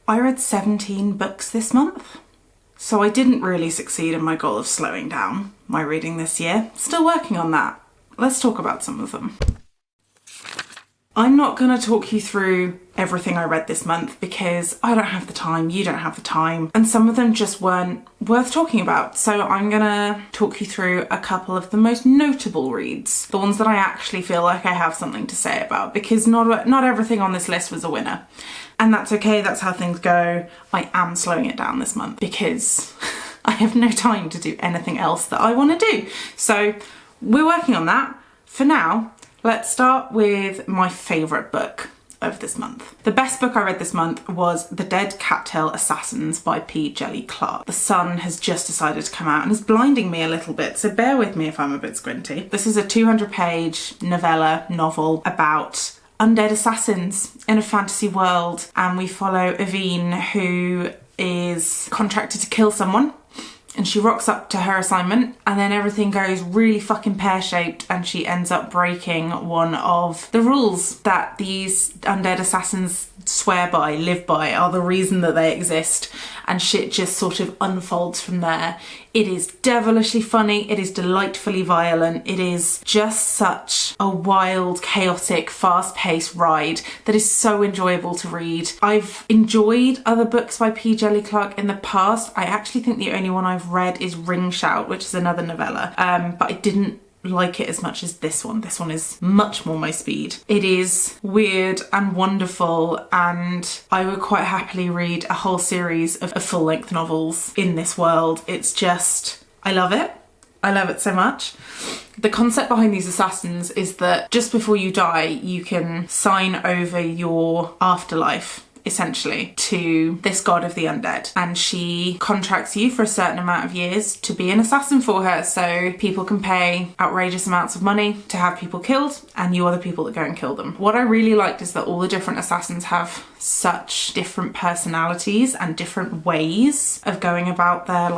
I read 17 books this month. So I didn't really succeed in my goal of slowing down my reading this year. Still working on that. Let's talk about some of them. I'm not going to talk you through everything I read this month because I don't have the time, you don't have the time, and some of them just weren't worth talking about. So I'm going to talk you through a couple of the most notable reads, the ones that I actually feel like I have something to say about, because not everything on this list was a winner. And that's okay, that's how things go. I am slowing it down this month because I have no time to do anything else that I want to do. So we're working on that. For now, let's start with my favourite book of this month. The best book I read this month was The Dead Cattail Assassins by P. Djeli Clark. The sun has just decided to come out and is blinding me a little bit, so bear with me if I'm a bit squinty. This is a 200-page novel about undead assassins in a fantasy world, and we follow Evine, who is contracted to kill someone. And she rocks up to her assignment and then everything goes really fucking pear-shaped and she ends up breaking one of the rules that these undead assassins swear by, live by, are the reason that they exist, and shit just sort of unfolds from there. It is devilishly funny, it is delightfully violent, it is just such a wild, chaotic, fast-paced ride that is so enjoyable to read. I've enjoyed other books by P. Djeli Clark in the past. I actually think the only one I've read is Ring Shout, which is another novella, but I didn't like it as much as this one. This one is much more my speed. It is weird and wonderful, and I would quite happily read a whole series of full-length novels in this world. It's just, I love it. I love it so much. The concept behind these assassins is that just before you die, you can sign over your afterlife essentially to this god of the undead, and she contracts you for a certain amount of years to be an assassin for her, so people can pay outrageous amounts of money to have people killed and you are the people that go and kill them. What I really liked is that all the different assassins have such different personalities and different ways of going about their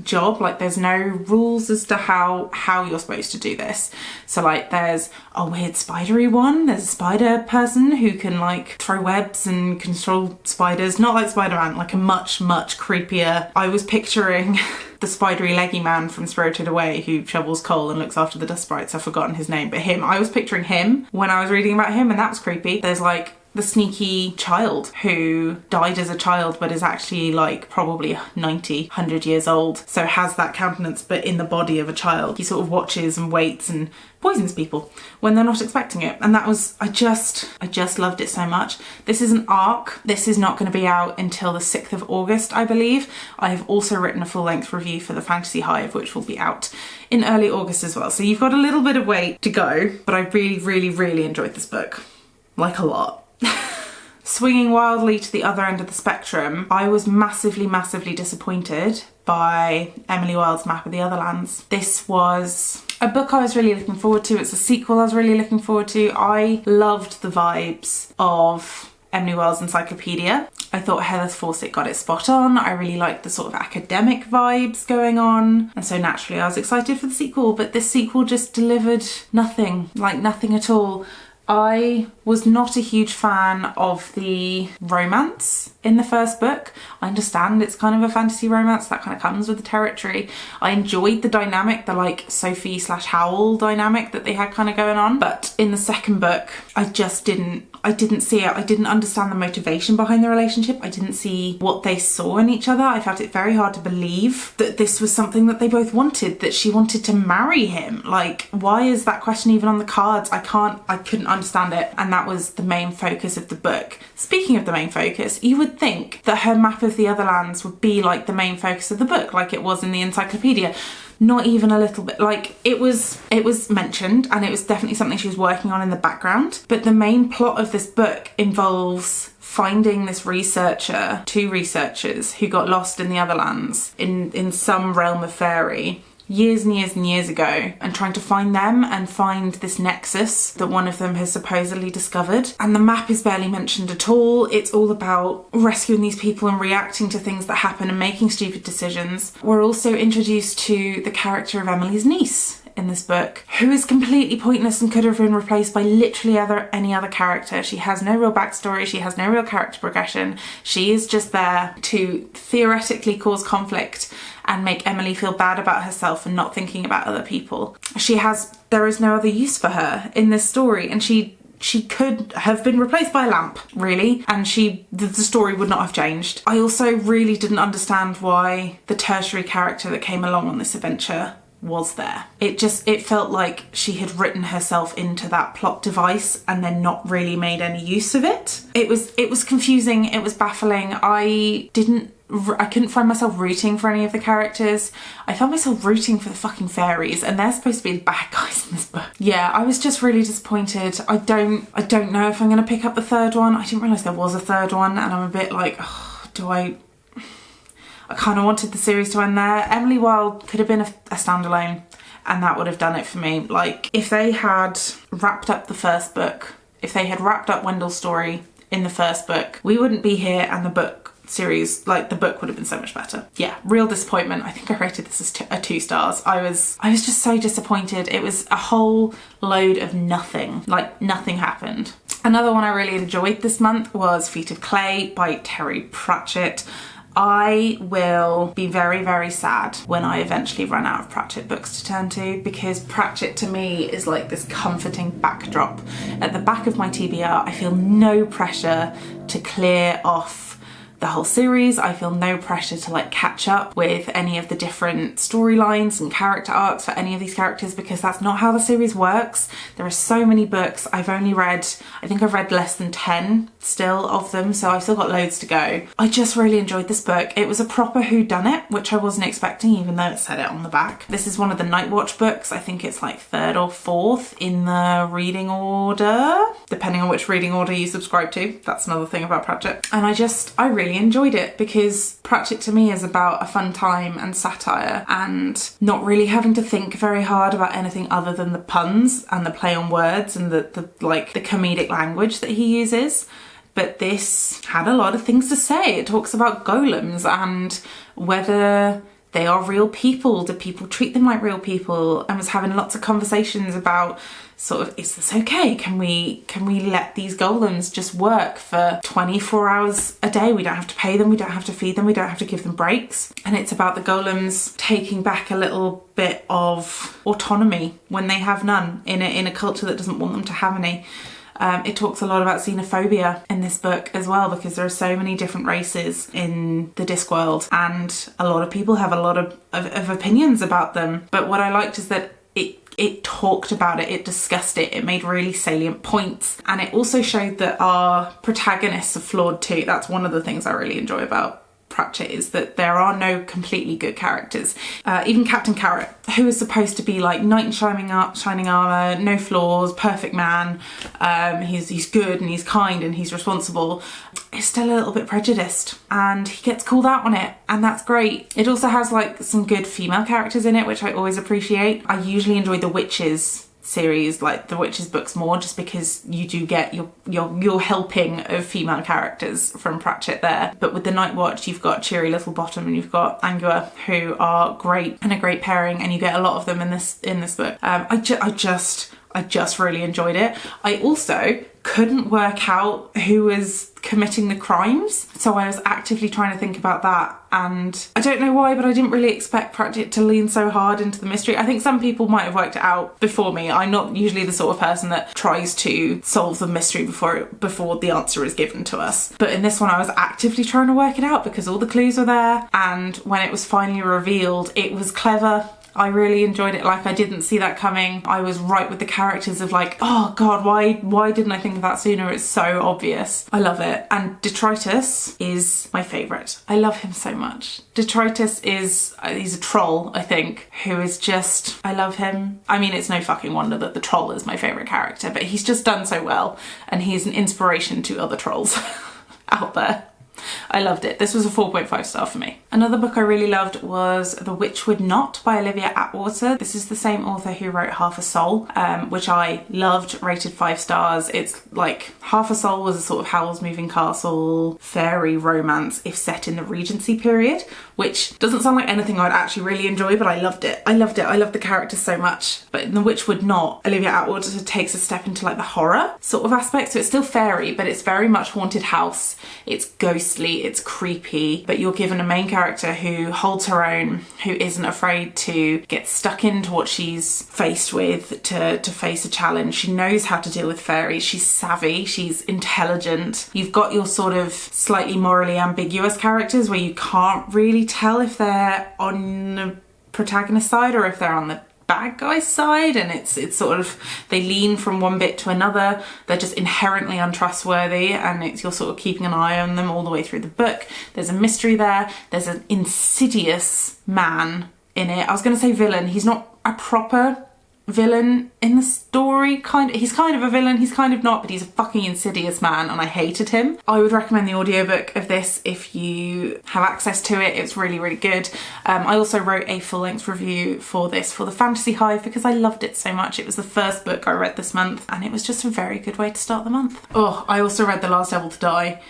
job. There's no rules as to how you're supposed to do this. So there's a weird spidery one, there's a spider person who can throw webs and control spiders, not like Spider-Man, a much creepier. I was picturing the spidery leggy man from Spirited Away who shovels coal and looks after the dust sprites. I've forgotten his name, but I was picturing him when I was reading about him, and that was creepy. There's the sneaky child who died as a child but is actually probably 90, 100 years old, so has that countenance but in the body of a child. He sort of watches and waits and poisons people when they're not expecting it, and that was, I just loved it so much. This is an arc. This is not going to be out until the 6th of August, I believe. I have also written a full-length review for the Fantasy Hive, which will be out in early August as well, so you've got a little bit of wait to go, but I really enjoyed this book, a lot. Swinging wildly to the other end of the spectrum, I was massively disappointed by Emily Wilde's Map of the Otherlands. This was a book I was really looking forward to. It's a sequel I was really looking forward to. I loved the vibes of Emily Wilde's Encyclopedia. I thought Heather Fawcett got it spot on. I really liked the sort of academic vibes going on, and so naturally I was excited for the sequel, but this sequel just delivered nothing, nothing at all. I was not a huge fan of the romance in the first book. I understand it's kind of a fantasy romance, that kind of comes with the territory. I enjoyed the dynamic, the Sophie/Howl dynamic that they had kind of going on, but in the second book I didn't see it. I didn't understand the motivation behind the relationship. I didn't see what they saw in each other. I found it very hard to believe that this was something that they both wanted, that she wanted to marry him. Why is that question even on the cards? I couldn't understand it, and that was the main focus of the book. Speaking of the main focus, you would think that her Map of the Otherlands would be the main focus of the book, like it was in the encyclopedia. Not even a little bit. It was mentioned, and it was definitely something she was working on in the background, but the main plot of this book involves finding this two researchers who got lost in the Otherlands in some realm of fairy years and years ago, and trying to find them and find this nexus that one of them has supposedly discovered. And the map is barely mentioned at all. It's all about rescuing these people and reacting to things that happen and making stupid decisions. We're also introduced to the character of Emily's niece in this book, who is completely pointless and could have been replaced by literally any other character. She has no real backstory, she has no real character progression. She is just there to theoretically cause conflict and make Emily feel bad about herself and not thinking about other people. There is no other use for her in this story, and she could have been replaced by a lamp, really, and the story would not have changed. I also really didn't understand why the tertiary character that came along on this adventure was there. It felt like she had written herself into that plot device and then not really made any use of it. It was confusing, it was baffling. I couldn't find myself rooting for any of the characters. I found myself rooting for the fucking fairies, and they're supposed to be the bad guys in this book. Yeah, I was just really disappointed. I don't know if I'm gonna pick up the third one. I didn't realise there was a third one, and I'm a bit like, I kind of wanted the series to end there. Emily Wilde could have been a standalone, and that would have done it for me. Like, if they had wrapped up the first book, if they had wrapped up Wendell's story in the first book, we wouldn't be here, and the book series, like the book, would have been so much better. Yeah, real disappointment. I think I rated this as 2 stars. I was just so disappointed. It was a whole load of nothing. Like, nothing happened. Another one I really enjoyed this month was Feet of Clay by Terry Pratchett. I will be very, very sad when I eventually run out of Pratchett books to turn to, because Pratchett to me is like this comforting backdrop. At the back of my TBR, I feel no pressure to clear off the whole series. I feel no pressure to like catch up with any of the different storylines and character arcs for any of these characters, because that's not how the series works. There are so many books. I think I've read less than 10 still of them, so I've still got loads to go. I just really enjoyed this book. It was a proper whodunit, which I wasn't expecting, even though it said it on the back. This is one of the Nightwatch books. I think it's like 3rd or 4th in the reading order, depending on which reading order you subscribe to. That's another thing about Pratchett. And I really enjoyed it, because Pratchett to me is about a fun time and satire and not really having to think very hard about anything other than the puns and the play on words and the comedic language that he uses. But this had a lot of things to say. It talks about golems and whether they are real people. Do people treat them like real people? And was having lots of conversations about sort of, is this okay? Can we let these golems just work for 24 hours a day? We don't have to pay them, we don't have to feed them, we don't have to give them breaks. And it's about the golems taking back a little bit of autonomy when they have none in a culture that doesn't want them to have any. It talks a lot about xenophobia in this book as well, because there are so many different races in the Discworld and a lot of people have a lot of opinions about them. But what I liked is that it talked about it, it discussed it, it made really salient points, and it also showed that our protagonists are flawed too. That's one of the things I really enjoy about Pratchett, is that there are no completely good characters. Even Captain Carrot, who is supposed to be like knight in shining armour, no flaws, perfect man, he's good and he's kind and he's responsible, is still a little bit prejudiced, and he gets called out on it, and that's great. It also has like some good female characters in it, which I always appreciate. I usually enjoy the Witches series, like the Witches books, more just because you do get your helping of female characters from Pratchett there. But with the Nightwatch, you've got Cheery Littlebottom and you've got Angua, who are great and a great pairing, and you get a lot of them in this book. I just really enjoyed it. I also couldn't work out who was committing the crimes, so I was actively trying to think about that, and I don't know why, but I didn't really expect Pratchett to lean so hard into the mystery. I think some people might have worked it out before me. I'm not usually the sort of person that tries to solve the mystery before the answer is given to us, but in this one I was actively trying to work it out because all the clues were there, and when it was finally revealed, it was clever. I really enjoyed it. Like, I didn't see that coming. I was right with the characters of like, oh god, why didn't I think of that sooner? It's so obvious. I love it. And Detritus is my favourite. I love him so much. Detritus he's a troll, I think, who is just, I love him. I mean, it's no fucking wonder that the troll is my favourite character, but he's just done so well, and he's an inspiration to other trolls out there. I loved it. This was a 4.5 star for me. Another book I really loved was The Witch Would Not by Olivia Atwater. This is the same author who wrote Half a Soul, which I loved, rated 5 stars. It's like Half a Soul was a sort of Howl's Moving Castle fairy romance if set in the Regency period, which doesn't sound like anything I'd actually really enjoy, but I loved it. I loved it. I loved the characters so much. But in The Witch Would Not, Olivia Atwater takes a step into like the horror sort of aspect. So it's still fairy, but it's very much haunted house. It's ghostly, it's creepy, but you're given a main character who holds her own, who isn't afraid to get stuck into what she's faced with, to face a challenge. She knows how to deal with fairies. She's savvy, she's intelligent. You've got your sort of slightly morally ambiguous characters where you can't really tell if they're on the protagonist side or if they're on the bad guy's side, and it's sort of, they lean from one bit to another. They're just inherently untrustworthy, and you're sort of keeping an eye on them all the way through the book. There's a mystery there. There's an insidious man in it. I was going to say villain. He's not a proper villain in the story, he's kind of a villain, he's kind of not, but he's a fucking insidious man, and I hated him. I would recommend the audiobook of this if you have access to it. It's really, really good. I also wrote a full-length review for this for the Fantasy Hive because I loved it so much. It was the first book I read this month, and it was just a very good way to start the month. Oh, I also read The Last Devil to Die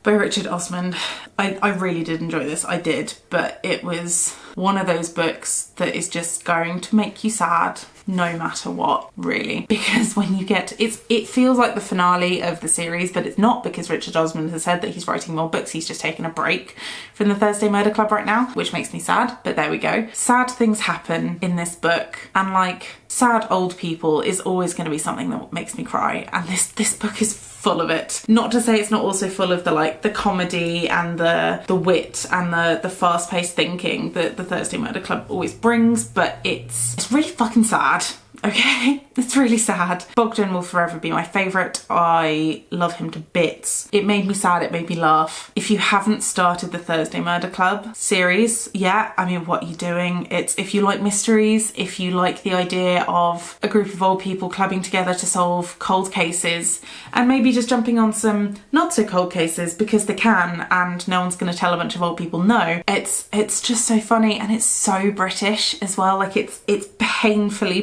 by Richard Osman. I really did enjoy this, I did, but it was one of those books that is just going to make you sad no matter what, really, because when you get it feels like the finale of the series, but it's not, because Richard Osman has said that he's writing more books. He's just taken a break from the Thursday Murder Club right now, which makes me sad, but there we go. Sad things happen in this book, and like sad old people is always going to be something that makes me cry, and this book is full of it. Not to say it's not also full of the comedy and the wit and the fast-paced thinking that the Thursday Murder Club always brings, but it's really fucking sad. Okay, it's really sad. Bogdan will forever be my favourite. I love him to bits. It made me sad, it made me laugh. If you haven't started the Thursday Murder Club series yet, I mean, what are you doing? It's, if you like mysteries, if you like the idea of a group of old people clubbing together to solve cold cases, and maybe just jumping on some not so cold cases because they can and no one's going to tell a bunch of old people no. It's just so funny, and it's so British as well. Like it's painfully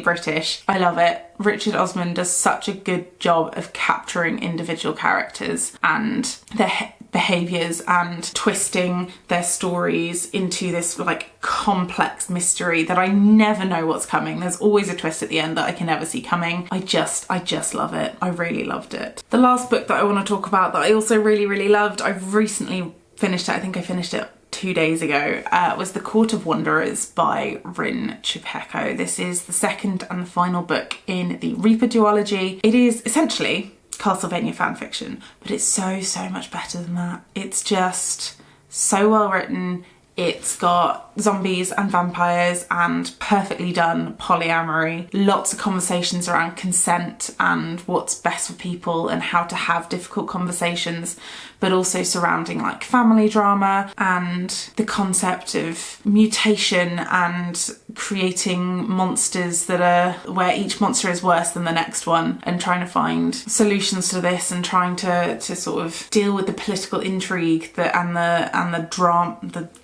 British. I love it. Richard Osman does such a good job of capturing individual characters and their behaviours and twisting their stories into this like complex mystery that I never know what's coming. There's always a twist at the end that I can never see coming. I just love it. I really loved it. The last book that I want to talk about that I also really loved, I've recently finished it. I think I finished it 2 days ago, was The Court of Wanderers by Rin Chupeco. This is the second and the final book in the Reaper duology. It is essentially Castlevania fanfiction, but it's so much better than that. It's just so well written. It's got zombies and vampires and perfectly done polyamory. Lots of conversations around consent and what's best for people and how to have difficult conversations, but also surrounding like family drama and the concept of mutation and creating monsters that are where each monster is worse than the next one, and trying to find solutions to this and trying to sort of deal with the political intrigue and the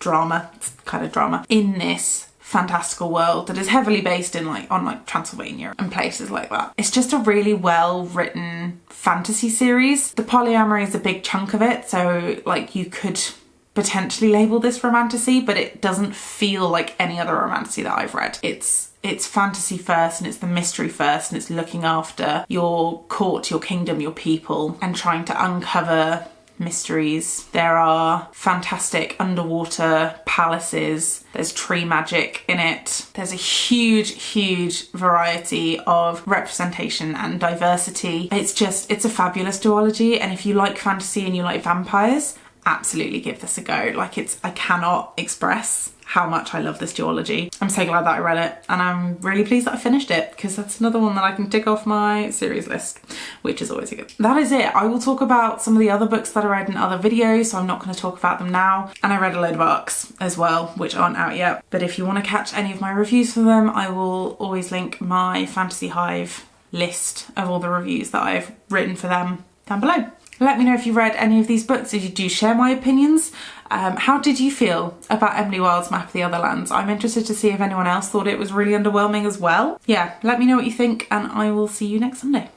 drama, it's kind of drama in this fantastical world that is heavily based in on Transylvania and places like that. It's just a really well written fantasy series. The polyamory is a big chunk of it, so like you could potentially label this romantasy, but it doesn't feel like any other romantasy that I've read. It's fantasy first, and it's the mystery first, and it's looking after your court, your kingdom, your people, and trying to uncover mysteries. There are fantastic underwater palaces. There's tree magic in it. There's a huge variety of representation and diversity. It's a fabulous duology, and if you like fantasy and you like vampires, absolutely give this a go. I cannot express how much I love this duology. I'm so glad that I read it, and I'm really pleased that I finished it, because that's another one that I can tick off my series list, which is always a good. That is it. I will talk about some of the other books that I read in other videos, so I'm not going to talk about them now. And I read a load of ARCs as well, which aren't out yet. But if you want to catch any of my reviews for them, I will always link my Fantasy Hive list of all the reviews that I've written for them down below. Let me know if you read any of these books, if you do share my opinions. How did you feel about Emily Wilde's Map of the Other Lands? I'm interested to see if anyone else thought it was really underwhelming as well. Yeah, let me know what you think, and I will see you next Sunday.